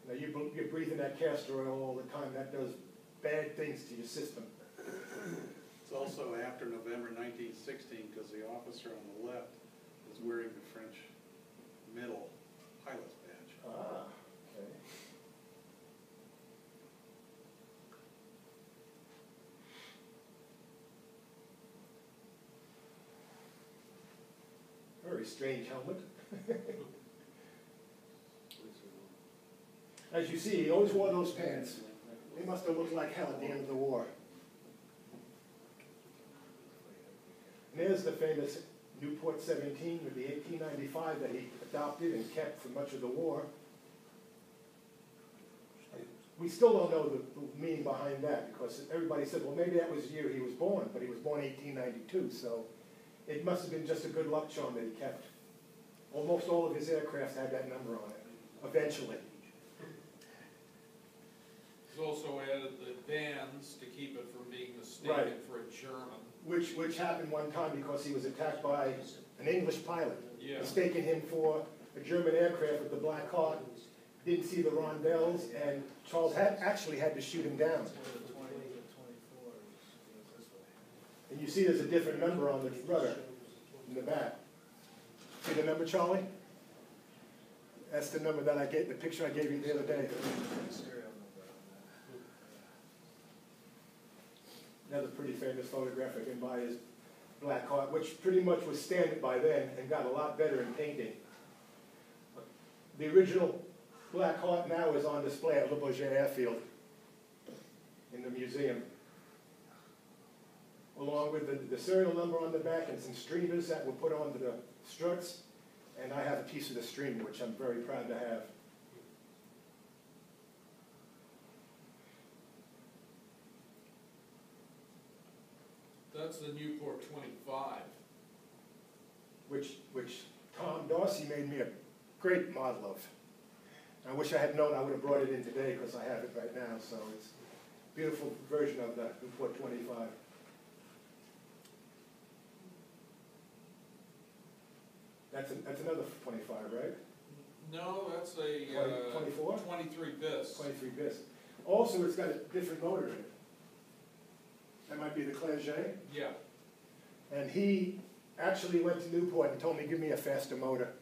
Now you're breathing that castor oil all the time. That does bad things to your system. It's also after November 1916 because the officer on the left is wearing the French middle pilot's badge. Ah, okay. Very strange helmet. As you see, he always wore those pants. They must have looked like hell at the end of the war. And there's the famous Newport 17 with the 1895 that he adopted and kept for much of the war. We still don't know the meaning behind that because everybody said, well, maybe that was the year he was born, but he was born 1892, so it must have been just a good luck charm that he kept. Almost all of his aircraft had that number on it, eventually. He's also added the bands to keep it from being mistaken Right. for a German. Which happened one time because he was attacked by an English pilot, Yeah. mistaking him for a German aircraft with the Black Hawk, didn't see the rondelles, and Charles actually had to shoot him down. And you see there's a different number on the rudder in the back. See the number, Charlie? That's the number that I gave, the picture I gave you the other day. Another pretty famous photograph of him by his Black Hawk, which pretty much was standard by then and got a lot better in painting. The original Black Hawk now is on display at Le Bourget Airfield in the museum, along with the serial number on the back and some streamers that were put onto the struts. And I have a piece of the streamer, which I'm very proud to have. That's the Newport 25. Which Tom Dorsey made me a great model of. I wish I had known I would have brought it in today because I have it right now, so it's a beautiful version of the Newport 25. That's another 25, right? No, that's a 24? 23 bis. 23 bis. Also, it's got a different motor in it. That might be the Clerget. Yeah. And he actually went to Newport and told me, give me a faster motor.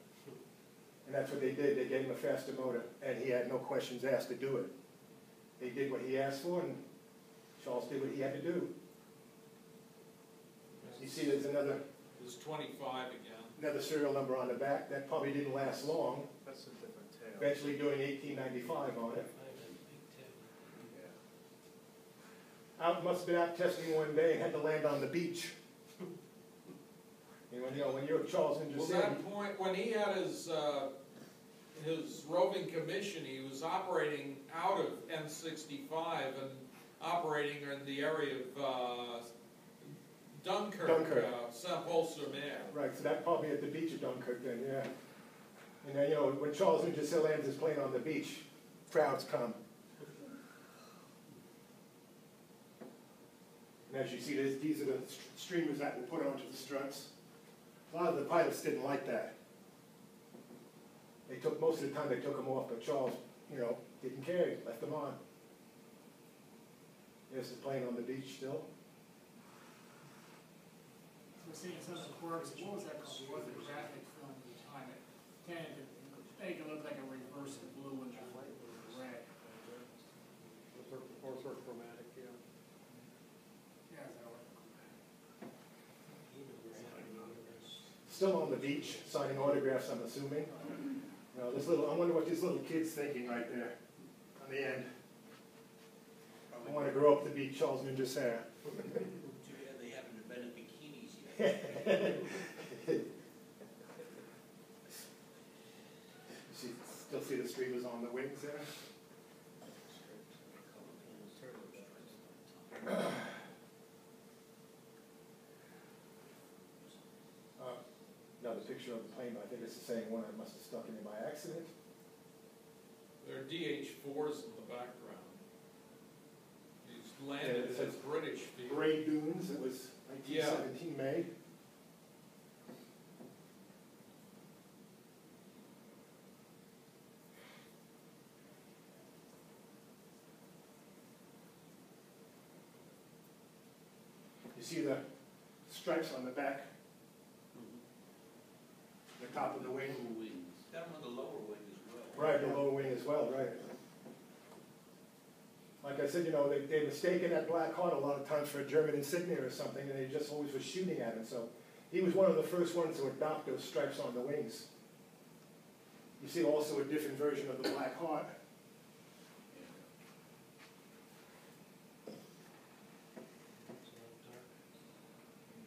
And that's what they did. They gave him a faster motor. And he had no questions asked to do it. They did what he asked for, and Charles did what he had to do. You see there's another There's 25 again. serial number on the back. That probably didn't last long. That's a different tail. Eventually doing 1895 on it. Must have been out testing one day and had to land on the beach. And when you're Charles and Well, Giselle, that point, when he had his roving commission, he was operating out of N65 and operating in the area of Dunkirk. Saint-Paul-sur-Mer. right, so that probably at the beach of Dunkirk then, yeah. And then, when Charles and Giselle lands his plane on the beach, crowds come. And as you see, these are the streamers that were put onto the struts. A lot of the pilots didn't like that. They took, most of the time they took them off, but Charles, you know, didn't care, left them on. There's the plane on the beach still. We're seeing some of the quirks, what was that called, the orthographic film at the time, it tended to make it look like a reverse of blue and red. Orthochromatic, yeah. Yeah, is that orthochromatic? Still on the beach, signing autographs, I'm assuming. You know, this little, I wonder what this little kid's thinking right there, on the end. I want to grow up to be Charles Nungesser. Too bad they haven't invented bikinis yet. Still see the streamers on the wings there? Another picture of the plane, but I think it's the same one. I must have stuck in it by accident. There are DH-4s in the background. He's landed it at says a British field. Gray Dunes, it was 1917 made. You see the stripes on the back, the top of the wing. Got them on the lower wing as well. Right, the lower wing as well, right. Like I said, you know, they mistaken that black heart a lot of times for a German insignia or something, and they just always were shooting at him. So he was one of the first ones to adopt those stripes on the wings. You see also a different version of the black heart.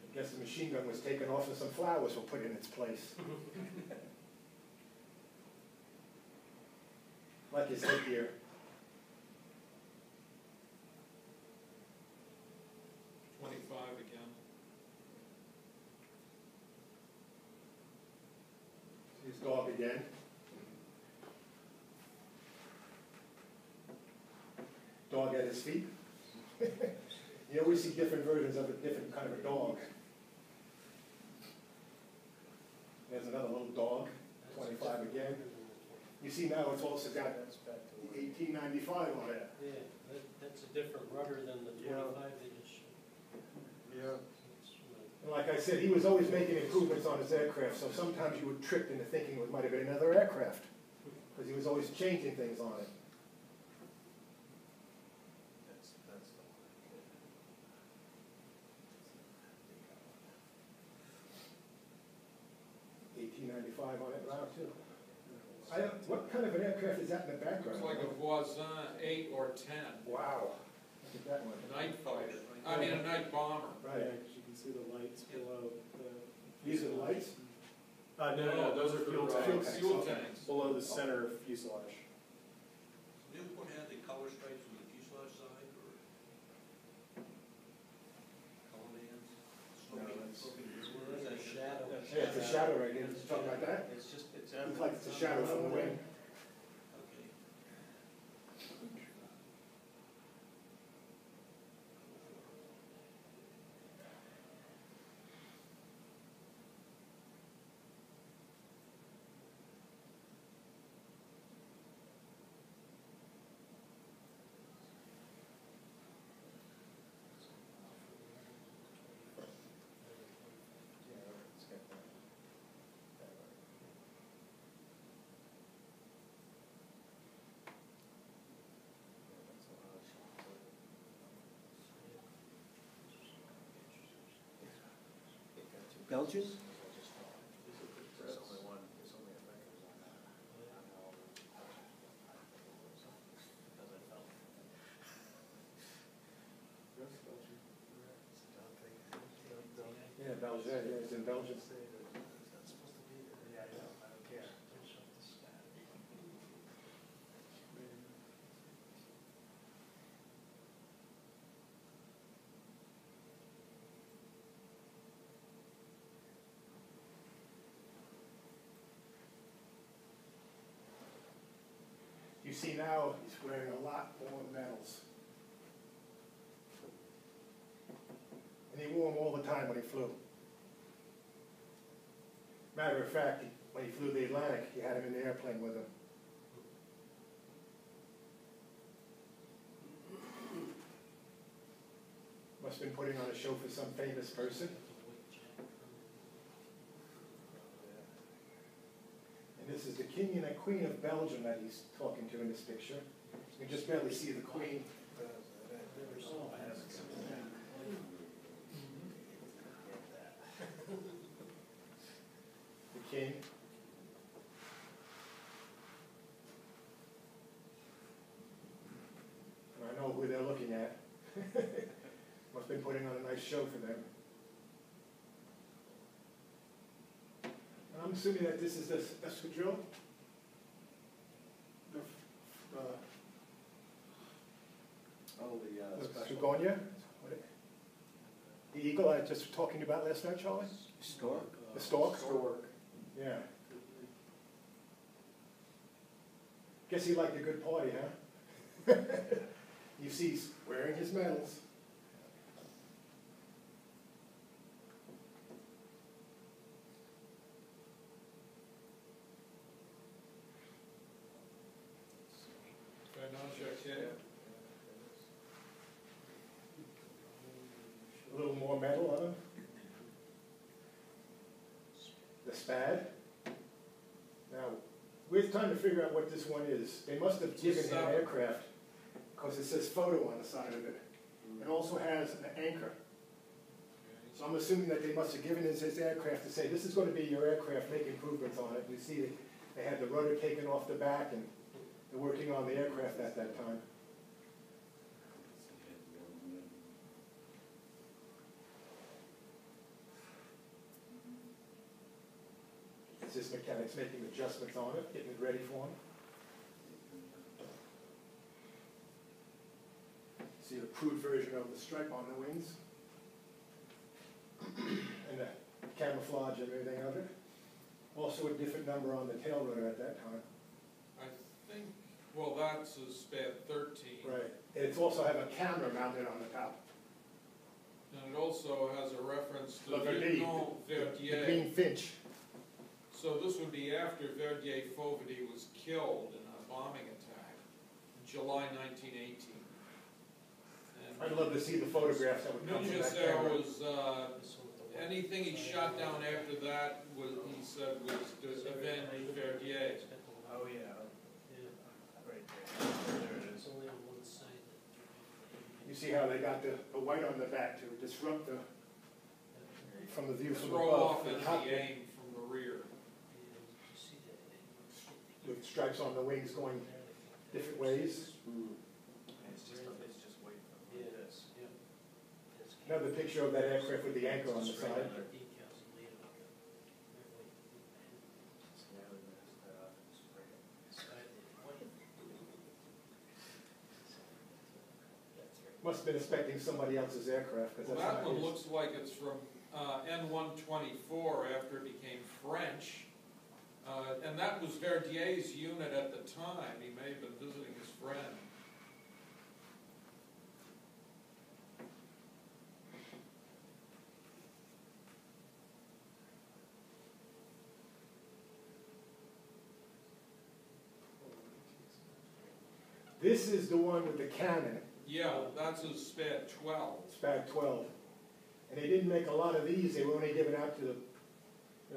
I guess the machine gun was taken off and some flowers were put in its place. Like his headgear. Again. His dog again. Dog at his feet. You always see different versions of a different kind of a dog. There's another little dog, 25 again. You see now it's also got 1895 on it. Yeah, that's a different rudder than the 25 they just showed. Yeah. And like I said, he was always making improvements on his aircraft, so sometimes you were tricked into thinking it might have been another aircraft, because he was always changing things on it. That's the one. 1895 on it now too. What kind of an aircraft is that in the background? Looks like a Voisin 8 or 10. Wow. Look at that one. Night fighter. I mean, a night bomber. Yeah, Right. because you can see the lights below the. These are the lights? No, those are fuel tanks. Fuel tanks. Below the center fuselage. Newport had the color stripes from the fuselage side, or color bands? No, that's- Is that a shadow? Yeah, it's a shadow right here. Something like that? It's just, it's. Looks like it's a shadow from the wing. Okay. Belgium? There's only one, there's only a record on that. Because I felt. Yeah, Belgium, yeah, it's in Belgium. It's not supposed to be there. Yeah, I know, I don't care. Don't show the sky. You see now, he's wearing a lot more medals. And he wore them all the time when he flew. Matter of fact, when he flew the Atlantic, he had him in the airplane with him. Must have been putting on a show for some famous person. And this is the King and the Queen of Belgium that he's talking to in this picture. You can just barely see the Queen. The King. And I know who they're looking at. Must have been putting on a nice show for them. And I'm assuming that this is the escadrille. The Begonia? The eagle I was just talking about last night, Charlie? Stork? The stork? Stork. Yeah. Guess he liked a good party, huh? You see he's wearing his medals. A little more metal on him. The Spad. Now, we're trying to figure out what this one is. They must have given him an aircraft because it says photo on the side of it. It also has an anchor. So I'm assuming that they must have given his aircraft to say, this is going to be your aircraft, make improvements on it. You see that they had the rudder taken off the back and they're working on the aircraft at that time. It's just mechanics making adjustments on it, getting it ready for him. See the crude version of the stripe on the wings. And the camouflage and everything of it. Also a different number on the tail rudder at that time. I think, well, that's a Spad 13. Right. And it's also have a camera mounted on the top. And it also has a reference to The Verdier. green finch. So this would be after Verdier Fauvery was killed in a bombing attack in July 1918. I'd love to see the photographs that would come from that Nungesser camera. was, anything he shot down after that was, he said, was to avenge Verdier. Oh, yeah. Right there. There it is. It's only on one side. You see how they got the white on the back to disrupt the, from the view from Throw above. off The enemy top aim from the rear. with stripes on the wings going different ways. It's just wait for this. Another picture of that aircraft with the anchor on the side. Must have been inspecting somebody else's aircraft. Well, that one looks like it's from N-124 after it became French. And that was Verdier's unit at the time. He may have been visiting his friend. This is the one with the cannon. Yeah, that's a Spad 12. Spad 12. And they didn't make a lot of these. They were only given out to the,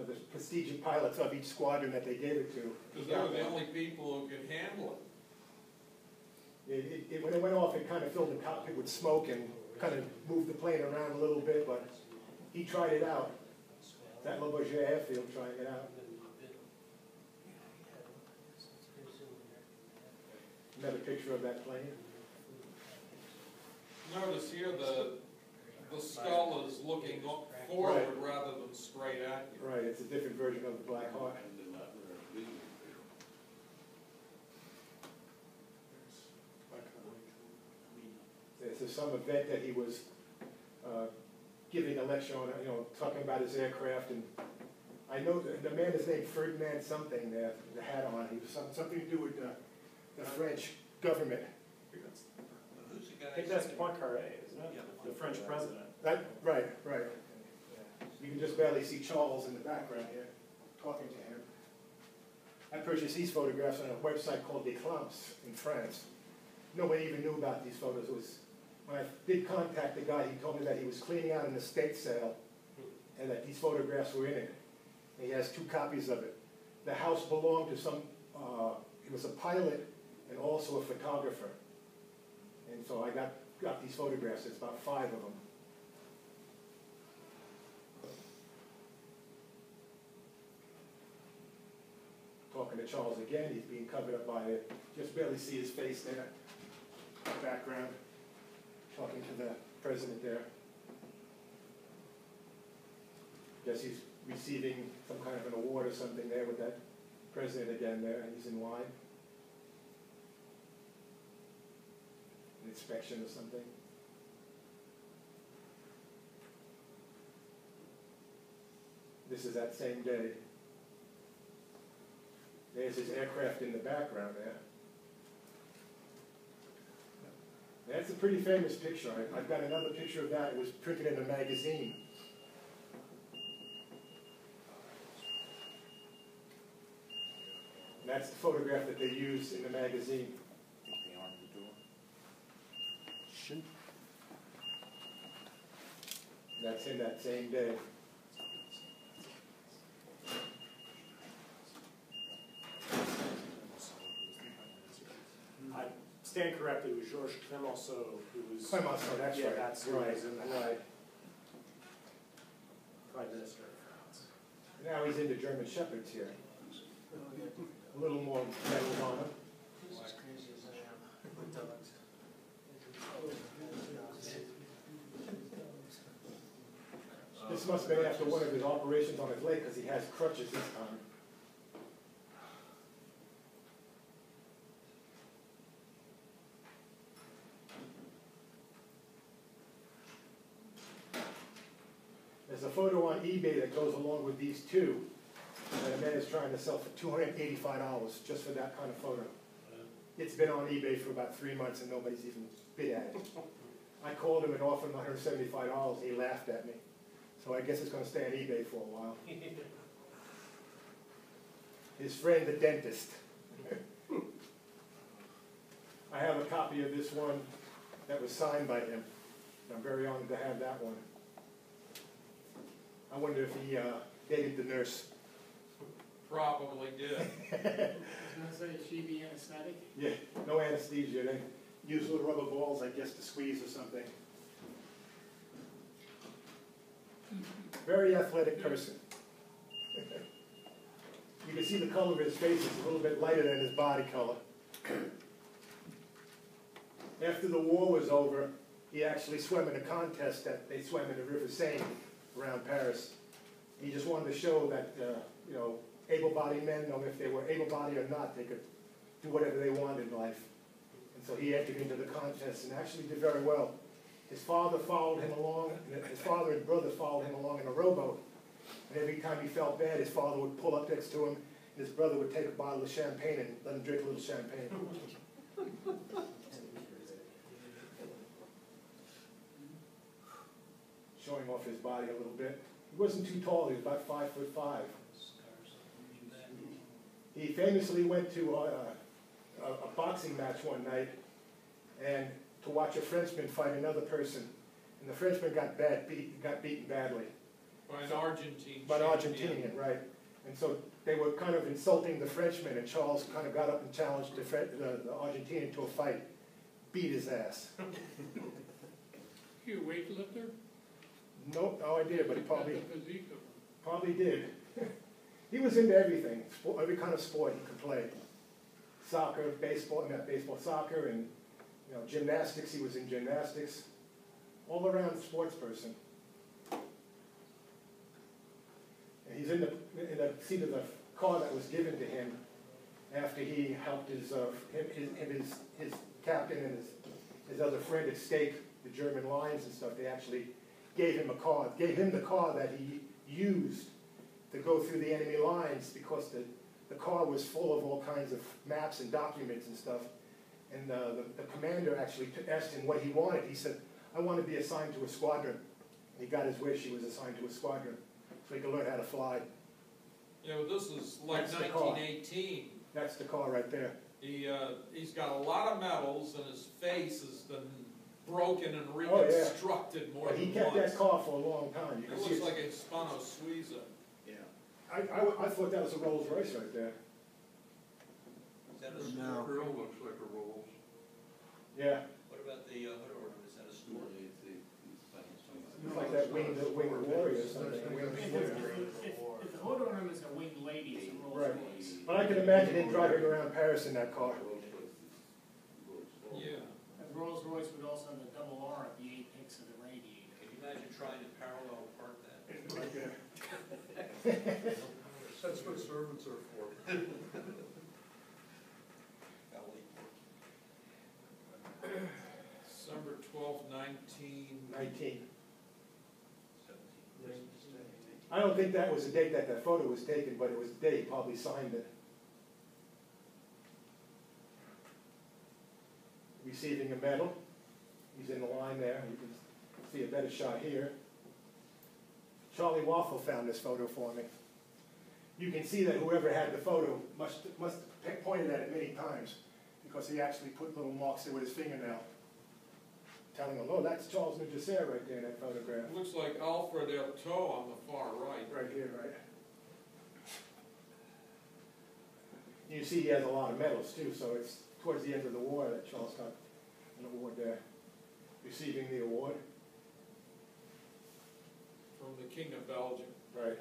the prestigious pilots of each squadron that they gave it to. Because they were the only people who could handle it. When it went off, it kind of filled the cockpit with smoke and kind of moved the plane around a little bit, but he tried it out. That Lubbock airfield trying it out. Another picture of that plane. Notice here the skull is looking forward rather than straight at you. Right, it's a different version of the Black Hawk. This is some event that he was giving a lecture on, talking about his aircraft, and I know the man is named Ferdinand something, the hat on. He was something to do with the French government. I think that's Poincaré, isn't it? The French president. Right. You can just barely see Charles in the background here, talking to him. I purchased these photographs on a website called Declamps in France. Nobody even knew about these photos. It was, when I did contact the guy, he told me that he was cleaning out an estate sale and that these photographs were in it. And he has 2 copies of it. The house belonged to some, he was a pilot and also a photographer. And so I got these photographs. It's about 5 of them. Talking to Charles again, he's being covered up by it. Just barely see his face there. Background. Talking to the president there. Guess he's receiving some kind of an award or something there with that president again there, and he's in line. An inspection or something. This is that same day. There's his aircraft in the background there. That's a pretty famous picture. I've got another picture of that. It was printed in a magazine. That's the photograph that they used in the magazine. That's in that same day. I stand corrected, it was Georges Clemenceau who was. Clemenceau, that's yeah, right. that's who right, was in that. right. Prime Minister of France. Now he's into German Shepherds here. A little more medals on him. As crazy as I am with dogs. This must have been after one of his operations on his leg because he has crutches this time. There's a photo on eBay that goes along with these 2 that a man is trying to sell for $285 just for that kind of photo. It's been on eBay for about 3 months and nobody's even bid at it. I called him and offered him $175. He laughed at me. So I guess it's going to stay on eBay for a while. His friend, the dentist. I have a copy of this one that was signed by him. I'm very honored to have that one. I wonder if he dated the nurse. Probably did. I was gonna say, is she be anesthetic? Yeah, no anesthesia. They use little rubber balls, I guess, to squeeze or something. Very athletic person. You can see the color of his face is a little bit lighter than his body color. After the war was over, he actually swam in a contest that they swam in the River Seine around Paris. He just wanted to show that, you know, able-bodied men, no matter if they were able-bodied or not, they could do whatever they wanted in life. And so he entered into the contest and actually did very well. His father followed him along, and his father and brother followed him along in a rowboat. And every time he felt bad, his father would pull up next to him, and his brother would take a bottle of champagne and let him drink a little champagne. Showing off his body a little bit. He wasn't too tall, he was about 5'5". He famously went to a boxing match one night and to watch a Frenchman fight another person. And the Frenchman got beaten badly. By an Argentine. By an Argentinian, right. And so they were kind of insulting the Frenchman, and Charles kind of got up and challenged the Argentinian to a fight. Beat his ass. You a weightlifter? No idea, but he probably Got the physique of him. probably did. He was into everything, every kind of sport he could play. Soccer, baseball, soccer, and you know, gymnastics. He was in gymnastics. All around sports person. And he's in the seat of the car that was given to him after he helped his captain and his other friend escape the German lines and stuff. They actually gave him the car that he used to go through the enemy lines, because the car was full of all kinds of maps and documents and stuff. And the commander actually asked him what he wanted. He said, "I want to be assigned to a squadron." And he got his wish. He was assigned to a squadron so he could learn how to fly. You know, this is like That's the car. 1918. That's the car right there. He's got a lot of medals, and his face has been broken and Oh, yeah. reconstructed more But than he kept once. that car for a long time. You It can see looks it's- like a Hispano Suiza. Yeah. I thought that was a Rolls Royce right there. Is that a No. store? Grill looks like a Rolls. Yeah. What about the hood ornament, is that a store? It's like that winged warrior or something. a winged If warrior. the hood ornament is a winged lady, it's a Rolls Right. Royce. But I can imagine him driving around Paris in that car. Yeah. A Rolls Royce would also have the double R at the apex of the radiator. Can you imagine trying to parallel park that? Right there. That's what servants are for. December 12th, 19. I don't think that was the date that that photo was taken, but it was the day he probably signed it. Receiving a medal. He's in the line there. You can see a better shot here. Charlie Waffle found this photo for me. You can see that whoever had the photo must have pointed at it many times, because he actually put little marks there with his fingernail, telling them, oh, that's Charles Nungesser right there in that photograph. It looks like Alfred Erteau on the far right. Right here, right. You see he has a lot of medals too, so it's towards the end of the war that Charles got an award there, receiving the award. From the King of Belgium. Right.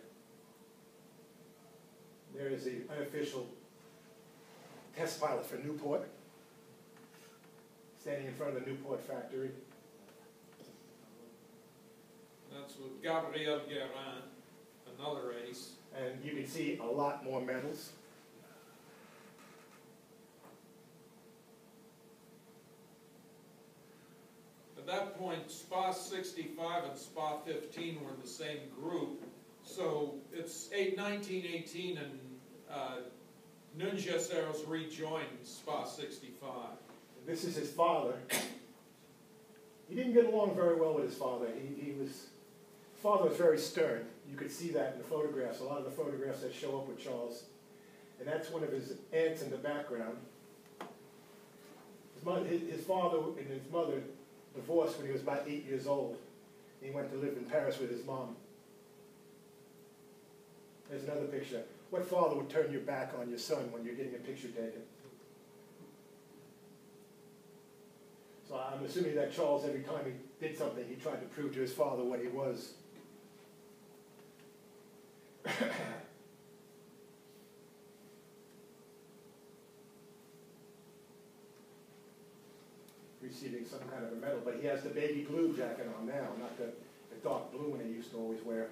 There is the unofficial test pilot for Newport, standing in front of the Newport factory. That's with Gabriel Guérin, another ace. And you can see a lot more medals. At that point, Spa 65 and Spa 15 were in the same group. So it's 1918 and Nungesser has rejoined Spa 65. This is his father. He didn't get along very well with his father. His father was very stern. You could see that in the photographs, a lot of the photographs that show up with Charles. And that's one of his aunts in the background. His father and his mother divorced when he was about 8 years old. He went to live in Paris with his mom. There's another picture. What father would turn your back on your son when you're getting a picture taken? So I'm assuming that Charles, every time he did something, he tried to prove to his father what he was. Receiving some kind of a medal, but he has the baby blue jacket on now, not the dark blue one he used to always wear.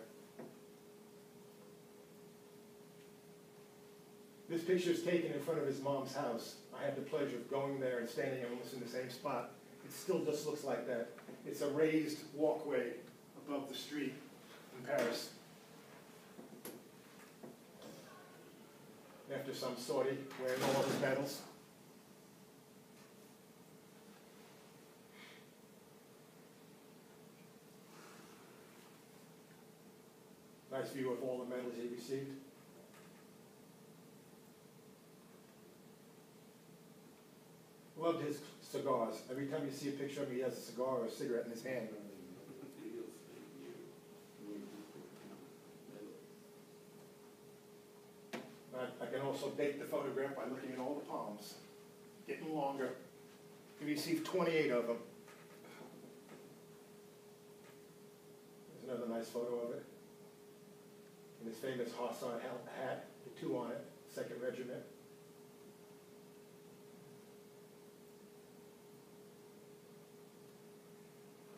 This picture is taken in front of his mom's house. I had the pleasure of going there and standing almost in the same spot. It still just looks like that. It's a raised walkway above the street in Paris. After some sortie, wearing all his medals. Nice view of all the medals he received. Loved his cigars. Every time you see a picture of him, he has a cigar or a cigarette in his hand. I can also date the photograph by looking at all the palms. Getting longer. He received 28 of them. There's another nice photo of it. And his famous Hussar hat, the 2 on it, 2nd Regiment.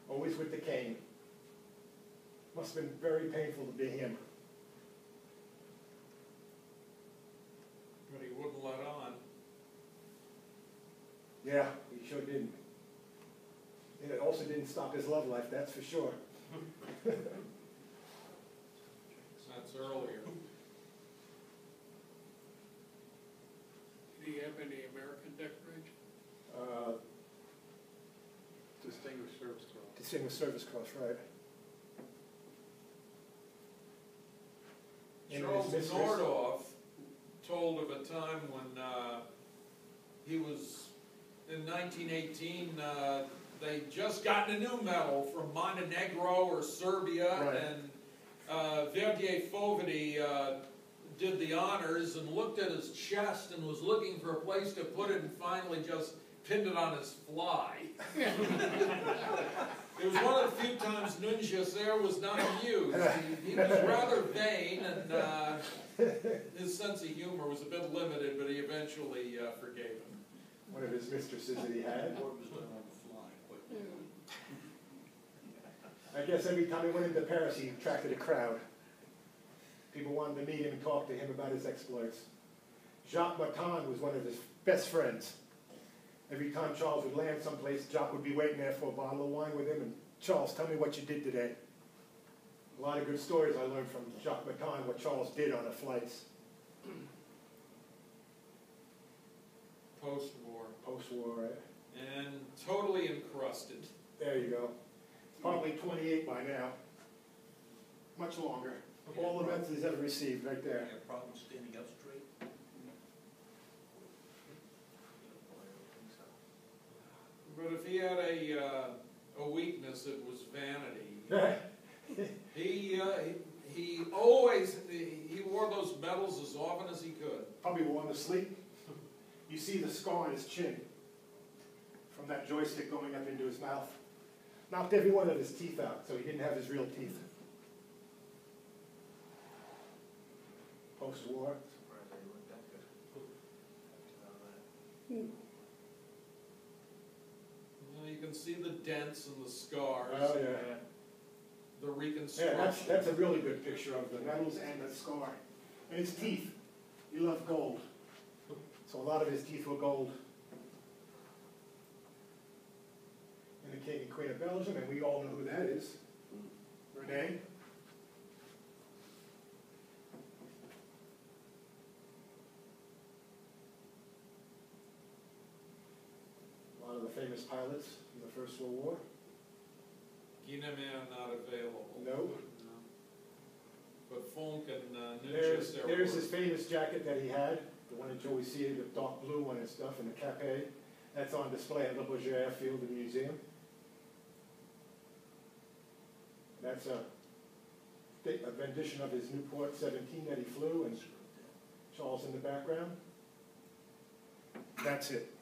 Always with the cane. Must have been very painful to be him. But he wouldn't let on. Yeah, he sure didn't. And it also didn't stop his love life, that's for sure. That's earlier. Do you have any American decoration? Distinguished Service Cross. Distinguished Service Cross, right. And Charles Charles Mistress. Nordhoff told of a time when he was, in 1918, they just gotten a new medal from Montenegro or Serbia, Right. and Verdier Fovedy did the honors and looked at his chest and was looking for a place to put it and finally just pinned it on his fly. It was one of the few times Nungesser Air was not amused. He was rather vain, and his sense of humor was a bit limited, but he eventually forgave him. One of his mistresses that he had. What was done on the fly, quite I guess every time he went into Paris, he attracted a crowd. People wanted to meet him and talk to him about his exploits. Jacques Martin was one of his best friends. Every time Charles would land someplace, Jacques would be waiting there for a bottle of wine with him, and Charles, tell me what you did today. A lot of good stories I learned from Jacques Martin, what Charles did on the flights. Post-war. Post-war, right? And totally encrusted. There you go. It's probably 28 by now. Much longer. Of all the medals he's ever received, right You there. have problems standing up straight? But if he had a weakness, it was vanity. He always, he wore those medals as often as he could. Probably wore them to sleep. You see the scar on his chin from that joystick going up into his mouth. Knocked every one of his teeth out, so he didn't have his real teeth. Post-war. You can see the dents and the scars. Oh, yeah. The Yeah, reconstruction. that's a really good picture of the medals and the scar. And his teeth. He loved gold. So a lot of his teeth were gold. And the King and Queen of Belgium, and we all know who that is. Renee. A lot of the famous pilots in the First World War. Guineman not available. No. But Fonk and There's Nungesser his famous jacket that he had, the one that you always see, the dark blue one and stuff, and the capé. That's on display at Le Bourget Airfield in the museum. That's a rendition of his Newport 17 that he flew, and Charles in the background. That's it.